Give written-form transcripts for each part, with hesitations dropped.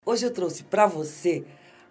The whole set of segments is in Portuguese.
Hoje eu trouxe para você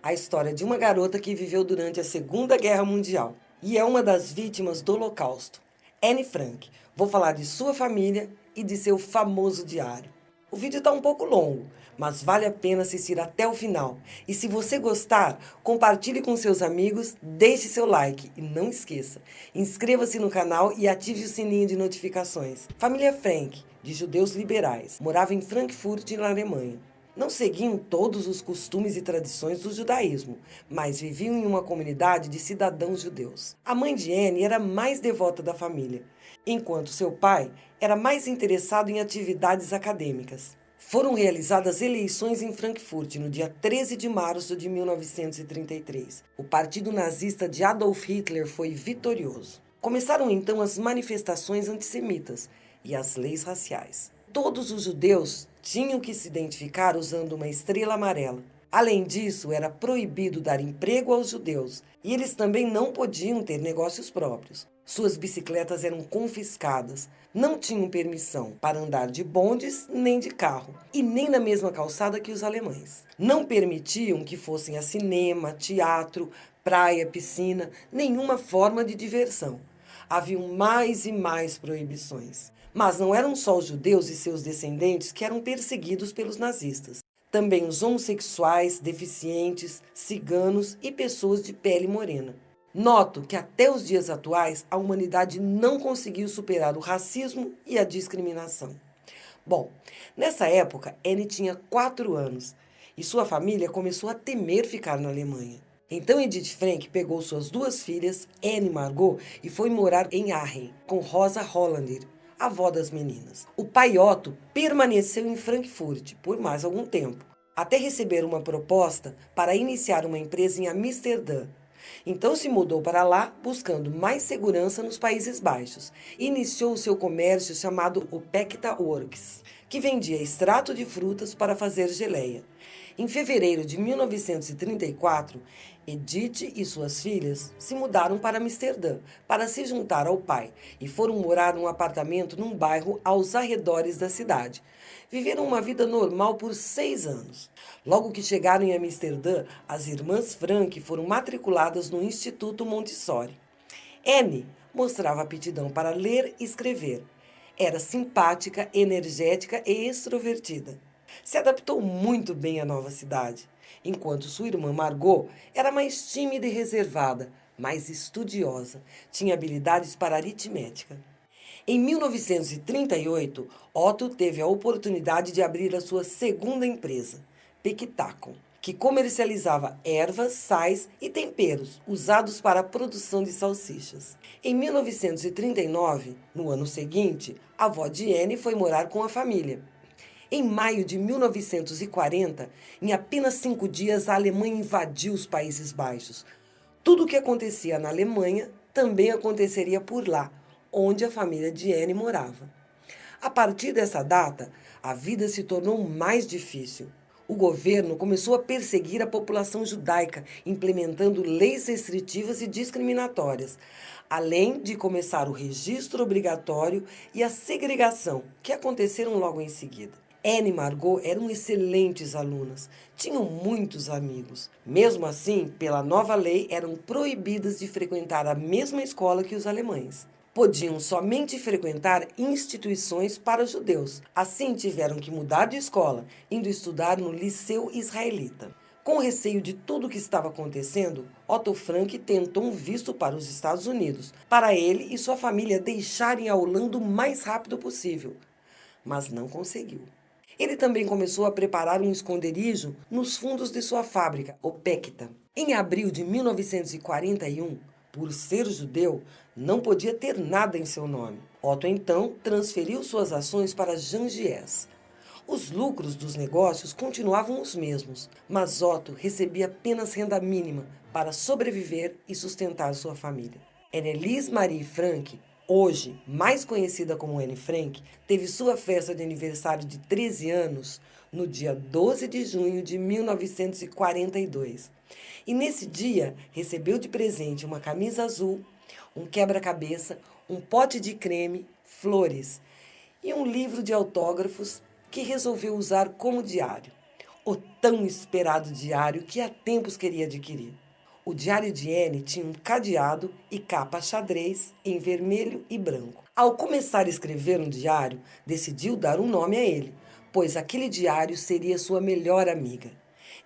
a história de uma garota que viveu durante a Segunda Guerra Mundial e é uma das vítimas do Holocausto. Anne Frank. Vou falar de sua família e de seu famoso diário. O vídeo está um pouco longo, mas vale a pena assistir até o final. E se você gostar, compartilhe com seus amigos, deixe seu like e não esqueça, inscreva-se no canal e ative o sininho de notificações. Família Frank, de judeus liberais, morava em Frankfurt, na Alemanha. Não seguiam todos os costumes e tradições do judaísmo, mas viviam em uma comunidade de cidadãos judeus. A mãe de Anne era a mais devota da família, enquanto seu pai era mais interessado em atividades acadêmicas. Foram realizadas eleições em Frankfurt no dia 13 de março de 1933. O partido nazista de Adolf Hitler foi vitorioso. Começaram então as manifestações antissemitas e as leis raciais. Todos os judeus tinham que se identificar usando uma estrela amarela. Além disso, era proibido dar emprego aos judeus e eles também não podiam ter negócios próprios. Suas bicicletas eram confiscadas, não tinham permissão para andar de bondes nem de carro e nem na mesma calçada que os alemães. Não permitiam que fossem a cinema, teatro, praia, piscina, nenhuma forma de diversão. Haviam mais e mais proibições. Mas não eram só os judeus e seus descendentes que eram perseguidos pelos nazistas. Também os homossexuais, deficientes, ciganos e pessoas de pele morena. Noto que até os dias atuais a humanidade não conseguiu superar o racismo e a discriminação. Bom, nessa época Anne tinha 4 anos e sua família começou a temer ficar na Alemanha. Então Edith Frank pegou suas 2 filhas, Anne e Margot, e foi morar em Aachen com Rosa Hollander, avó das meninas. O pai Otto permaneceu em Frankfurt por mais algum tempo, até receber uma proposta para iniciar uma empresa em Amsterdã. Então se mudou para lá buscando mais segurança nos Países Baixos. Iniciou o seu comércio chamado o Pecta Works, que vendia extrato de frutas para fazer geleia. Em fevereiro de 1934, Edith e suas filhas se mudaram para Amsterdã para se juntar ao pai e foram morar num apartamento num bairro aos arredores da cidade. Viveram uma vida normal por 6 anos. Logo que chegaram em Amsterdã, as irmãs Frank foram matriculadas no Instituto Montessori. Anne mostrava aptidão para ler e escrever. Era simpática, energética e extrovertida. Se adaptou muito bem à nova cidade, enquanto sua irmã Margot era mais tímida e reservada, mais estudiosa, tinha habilidades para aritmética. Em 1938, Otto teve a oportunidade de abrir a sua segunda empresa, Pectacon, que comercializava ervas, sais e temperos usados para a produção de salsichas. Em 1939, no ano seguinte, a avó de Anne foi morar com a família. Em maio de 1940, em apenas 5 dias, a Alemanha invadiu os Países Baixos. Tudo o que acontecia na Alemanha também aconteceria por lá, onde a família de Anne morava. A partir dessa data, a vida se tornou mais difícil. O governo começou a perseguir a população judaica, implementando leis restritivas e discriminatórias, além de começar o registro obrigatório e a segregação, que aconteceram logo em seguida. Anne e Margot eram excelentes alunas, tinham muitos amigos. Mesmo assim, pela nova lei, eram proibidas de frequentar a mesma escola que os alemães. Podiam somente frequentar instituições para judeus. Assim, tiveram que mudar de escola, indo estudar no Liceu Israelita. Com receio de tudo o que estava acontecendo, Otto Frank tentou um visto para os Estados Unidos, para ele e sua família deixarem a Holanda o mais rápido possível, mas não conseguiu. Ele também começou a preparar um esconderijo nos fundos de sua fábrica, o Pecta. Em abril de 1941, por ser judeu, não podia ter nada em seu nome. Otto então transferiu suas ações para Jangiés. Os lucros dos negócios continuavam os mesmos, mas Otto recebia apenas renda mínima para sobreviver e sustentar sua família. Anneliese Marie Frank, hoje mais conhecida como Anne Frank, teve sua festa de aniversário de 13 anos no dia 12 de junho de 1942. E nesse dia recebeu de presente uma camisa azul, um quebra-cabeça, um pote de creme, flores e um livro de autógrafos que resolveu usar como diário. O tão esperado diário que há tempos queria adquirir. O diário de Anne tinha um cadeado e capa xadrez em vermelho e branco. Ao começar a escrever um diário, decidiu dar um nome a ele, pois aquele diário seria sua melhor amiga.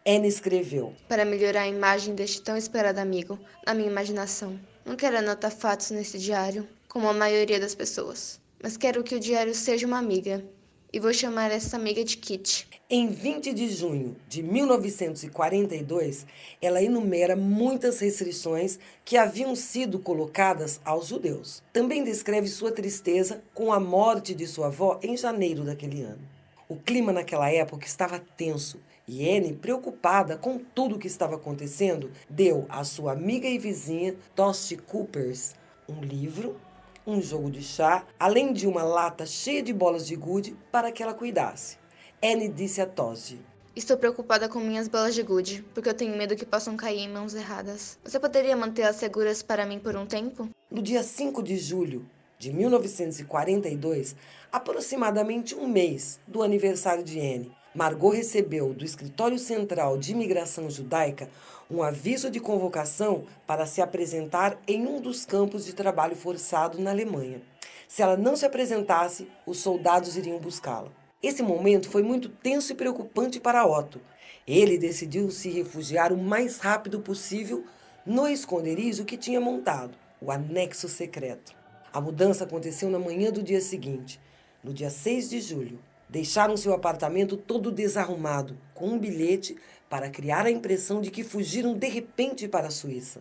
Anne escreveu: Para melhorar a imagem deste tão esperado amigo na minha imaginação. Não quero anotar fatos nesse diário, como a maioria das pessoas, mas quero que o diário seja uma amiga, e vou chamar essa amiga de Kitty. Em 20 de junho de 1942, ela enumera muitas restrições que haviam sido colocadas aos judeus. Também descreve sua tristeza com a morte de sua avó em janeiro daquele ano. O clima naquela época estava tenso e Anne, preocupada com tudo o que estava acontecendo, deu à sua amiga e vizinha Tosti Coopers um livro, um jogo de chá, além de uma lata cheia de bolas de gude para que ela cuidasse. Anne disse a Tosti: Estou preocupada com minhas bolas de gude, porque eu tenho medo que possam cair em mãos erradas. Você poderia mantê-las seguras para mim por um tempo? No dia 5 de julho de 1942, aproximadamente um mês do aniversário de Anne, Margot recebeu do Escritório Central de Imigração Judaica um aviso de convocação para se apresentar em um dos campos de trabalho forçado na Alemanha. Se ela não se apresentasse, os soldados iriam buscá-la. Esse momento foi muito tenso e preocupante para Otto. Ele decidiu se refugiar o mais rápido possível no esconderijo que tinha montado, o anexo secreto. A mudança aconteceu na manhã do dia seguinte, no dia 6 de julho. Deixaram seu apartamento todo desarrumado, com um bilhete para criar a impressão de que fugiram de repente para a Suíça.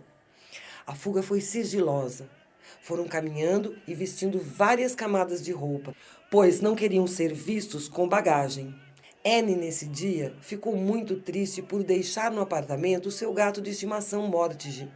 A fuga foi sigilosa. Foram caminhando e vestindo várias camadas de roupa, pois não queriam ser vistos com bagagem. Anne, nesse dia, ficou muito triste por deixar no apartamento seu gato de estimação Mortige.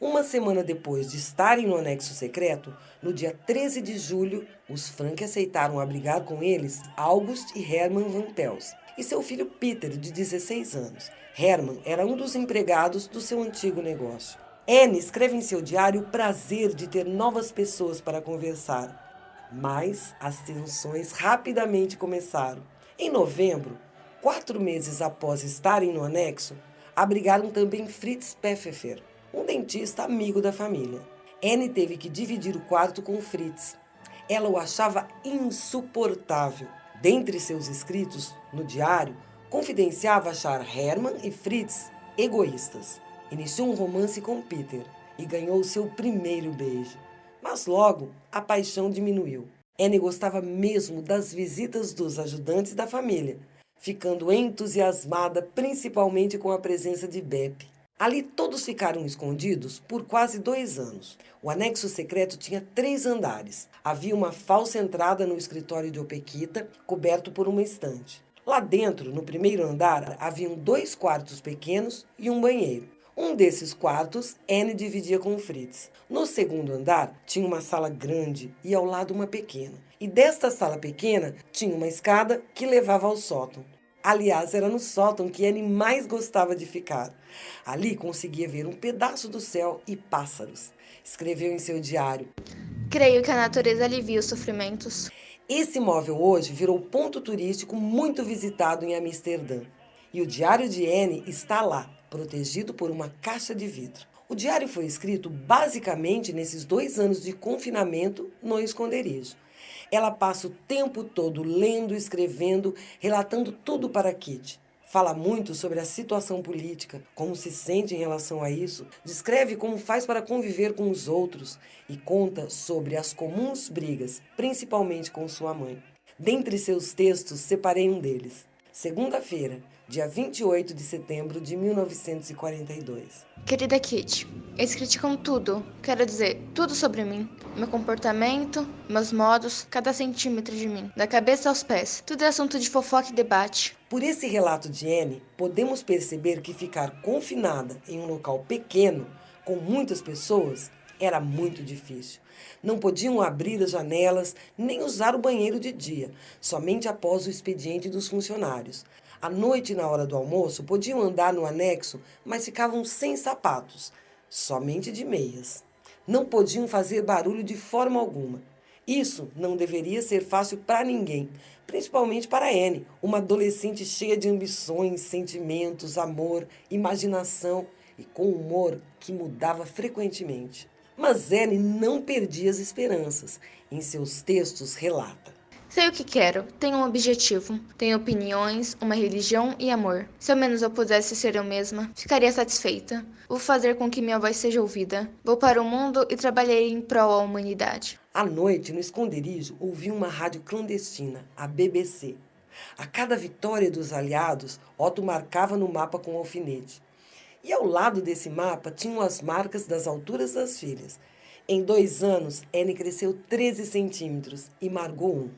Uma semana depois de estarem no anexo secreto, no dia 13 de julho, os Frank aceitaram abrigar com eles August e Hermann Van Pels e seu filho Peter, de 16 anos. Hermann era um dos empregados do seu antigo negócio. Anne escreve em seu diário o prazer de ter novas pessoas para conversar. Mas as tensões rapidamente começaram. Em novembro, 4 meses após estarem no anexo, abrigaram também Fritz Pfeffer, um dentista amigo da família. Anne teve que dividir o quarto com Fritz. Ela o achava insuportável. Dentre seus escritos no diário, confidenciava achar Hermann e Fritz egoístas. Iniciou um romance com Peter e ganhou seu primeiro beijo. Mas logo a paixão diminuiu. Anne gostava mesmo das visitas dos ajudantes da família, ficando entusiasmada principalmente com a presença de Beppe. Ali todos ficaram escondidos por quase 2 anos. O anexo secreto tinha 3 andares. Havia uma falsa entrada no escritório de Opequita, coberto por uma estante. Lá dentro, no primeiro andar, haviam 2 quartos pequenos e um banheiro. Um desses quartos, Anne dividia com Fritz. No segundo andar, tinha uma sala grande e ao lado uma pequena. E desta sala pequena, tinha uma escada que levava ao sótão. Aliás, era no sótão que Anne mais gostava de ficar. Ali conseguia ver um pedaço do céu e pássaros. Escreveu em seu diário: Creio que a natureza alivia os sofrimentos. Esse imóvel hoje virou ponto turístico muito visitado em Amsterdã. E o diário de Anne está lá, protegido por uma caixa de vidro. O diário foi escrito basicamente nesses 2 anos de confinamento no esconderijo. Ela passa o tempo todo lendo, escrevendo, relatando tudo para Kitty. Fala muito sobre a situação política, como se sente em relação a isso, descreve como faz para conviver com os outros e conta sobre as comuns brigas, principalmente com sua mãe. Dentre seus textos, separei um deles. Segunda-feira, dia 28 de setembro de 1942. Querida Kitty, eis criticam tudo, quero dizer, tudo sobre mim. Meu comportamento, meus modos, cada centímetro de mim, da cabeça aos pés. Tudo é assunto de fofoca e debate. Por esse relato de Anne, podemos perceber que ficar confinada em um local pequeno, com muitas pessoas, era muito difícil. Não podiam abrir as janelas, nem usar o banheiro de dia, somente após o expediente dos funcionários. À noite, na hora do almoço, podiam andar no anexo, mas ficavam sem sapatos, somente de meias. Não podiam fazer barulho de forma alguma. Isso não deveria ser fácil para ninguém, principalmente para Anne, uma adolescente cheia de ambições, sentimentos, amor, imaginação e com humor que mudava frequentemente. Mas Anne não perdia as esperanças. Em seus textos relata: Sei o que quero, tenho um objetivo, tenho opiniões, uma religião e amor. Se ao menos eu pudesse ser eu mesma, ficaria satisfeita. Vou fazer com que minha voz seja ouvida. Vou para o mundo e trabalharei em prol à humanidade. À noite, no esconderijo, ouvi uma rádio clandestina, a BBC. A cada vitória dos aliados, Otto marcava no mapa com um alfinete. E ao lado desse mapa tinham as marcas das alturas das filhas. Em 2 anos, Anne cresceu 13 centímetros e Margot 1.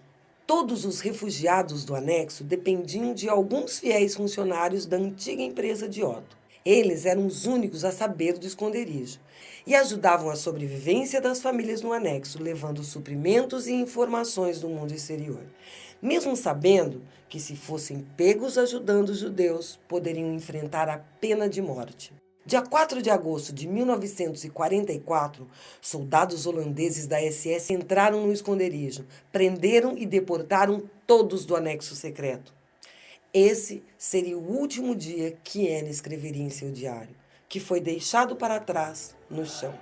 Todos os refugiados do anexo dependiam de alguns fiéis funcionários da antiga empresa de Otto. Eles eram os únicos a saber do esconderijo e ajudavam a sobrevivência das famílias no anexo, levando suprimentos e informações do mundo exterior. Mesmo sabendo que, se fossem pegos ajudando os judeus, poderiam enfrentar a pena de morte. Dia 4 de agosto de 1944, soldados holandeses da SS entraram no esconderijo, prenderam e deportaram todos do anexo secreto. Esse seria o último dia que Anne escreveria em seu diário, que foi deixado para trás no chão.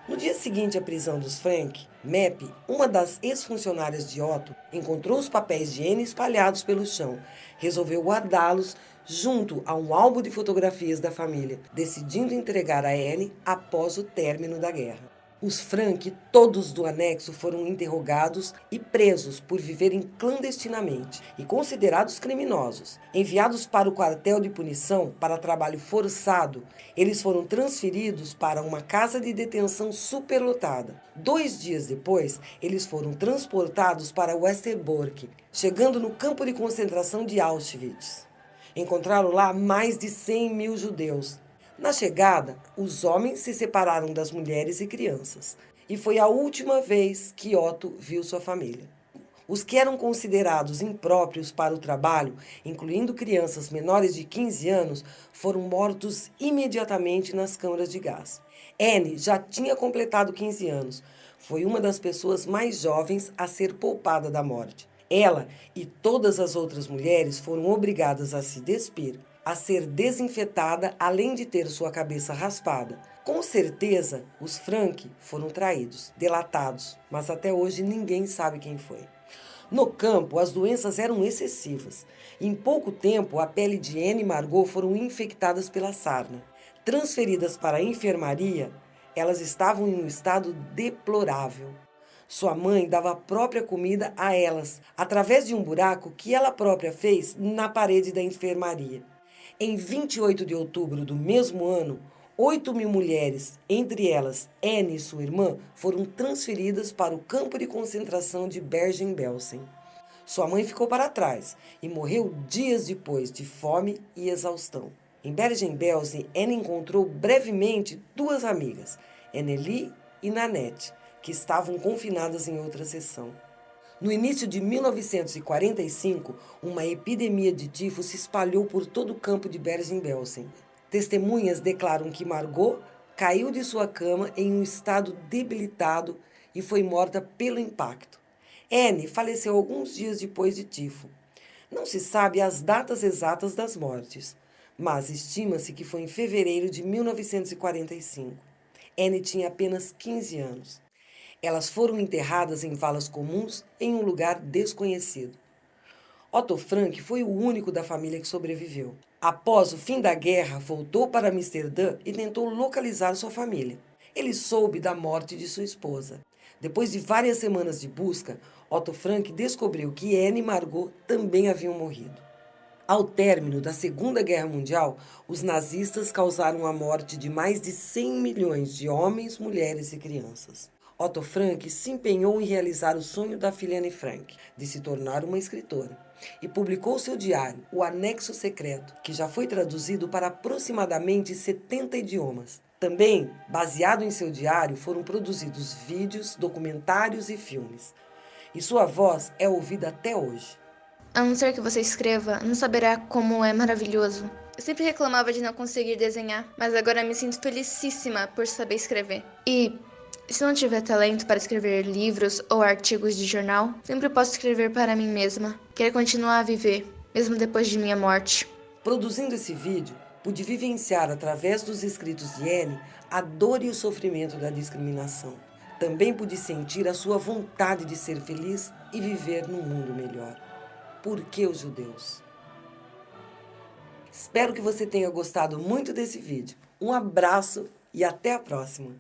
No dia seguinte à prisão dos Frank, Mappy, uma das ex-funcionárias de Otto, encontrou os papéis de Anne espalhados pelo chão. Resolveu guardá-los junto a um álbum de fotografias da família, decidindo entregar a Anne após o término da guerra. Os Frank, todos do anexo, foram interrogados e presos por viverem clandestinamente e considerados criminosos. Enviados para o quartel de punição para trabalho forçado, eles foram transferidos para uma casa de detenção superlotada. 2 dias depois, eles foram transportados para Westerbork, chegando no campo de concentração de Auschwitz. Encontraram lá mais de 100 mil judeus. Na chegada, os homens se separaram das mulheres e crianças, e foi a última vez que Otto viu sua família. Os que eram considerados impróprios para o trabalho, incluindo crianças menores de 15 anos, foram mortos imediatamente nas câmaras de gás. Anne já tinha completado 15 anos. Foi uma das pessoas mais jovens a ser poupada da morte. Ela e todas as outras mulheres foram obrigadas a se despir, a ser desinfetada, além de ter sua cabeça raspada. Com certeza, os Frank foram traídos, delatados, mas até hoje ninguém sabe quem foi. No campo, as doenças eram excessivas. Em pouco tempo, a pele de Anne e Margot foram infectadas pela sarna. Transferidas para a enfermaria, elas estavam em um estado deplorável. Sua mãe dava a própria comida a elas, através de um buraco que ela própria fez na parede da enfermaria. Em 28 de outubro do mesmo ano, 8.000 mulheres, entre elas Anne e sua irmã, foram transferidas para o campo de concentração de Bergen-Belsen. Sua mãe ficou para trás e morreu dias depois de fome e exaustão. Em Bergen-Belsen, Anne encontrou brevemente 2 amigas, Anneli e Nanette, que estavam confinadas em outra seção. No início de 1945, uma epidemia de tifo se espalhou por todo o campo de Bergen-Belsen. Testemunhas declaram que Margot caiu de sua cama em um estado debilitado e foi morta pelo impacto. Anne faleceu alguns dias depois de tifo. Não se sabe as datas exatas das mortes, mas estima-se que foi em fevereiro de 1945. Anne tinha apenas 15 anos. Elas foram enterradas em valas comuns em um lugar desconhecido. Otto Frank foi o único da família que sobreviveu. Após o fim da guerra, voltou para Amsterdã e tentou localizar sua família. Ele soube da morte de sua esposa. Depois de várias semanas de busca, Otto Frank descobriu que Anne e Margot também haviam morrido. Ao término da Segunda Guerra Mundial, os nazistas causaram a morte de mais de 100 milhões de homens, mulheres e crianças. Otto Frank se empenhou em realizar o sonho da filha Anne Frank, de se tornar uma escritora, e publicou seu diário, O Anexo Secreto, que já foi traduzido para aproximadamente 70 idiomas. Também, baseado em seu diário, foram produzidos vídeos, documentários e filmes. E sua voz é ouvida até hoje. A não ser que você escreva, não saberá como é maravilhoso. Eu sempre reclamava de não conseguir desenhar, mas agora me sinto felicíssima por saber escrever. E E se não tiver talento para escrever livros ou artigos de jornal, sempre posso escrever para mim mesma. Quero continuar a viver, mesmo depois de minha morte. Produzindo esse vídeo, pude vivenciar através dos escritos de Anne a dor e o sofrimento da discriminação. Também pude sentir a sua vontade de ser feliz e viver num mundo melhor. Por que os judeus? Espero que você tenha gostado muito desse vídeo. Um abraço e até a próxima!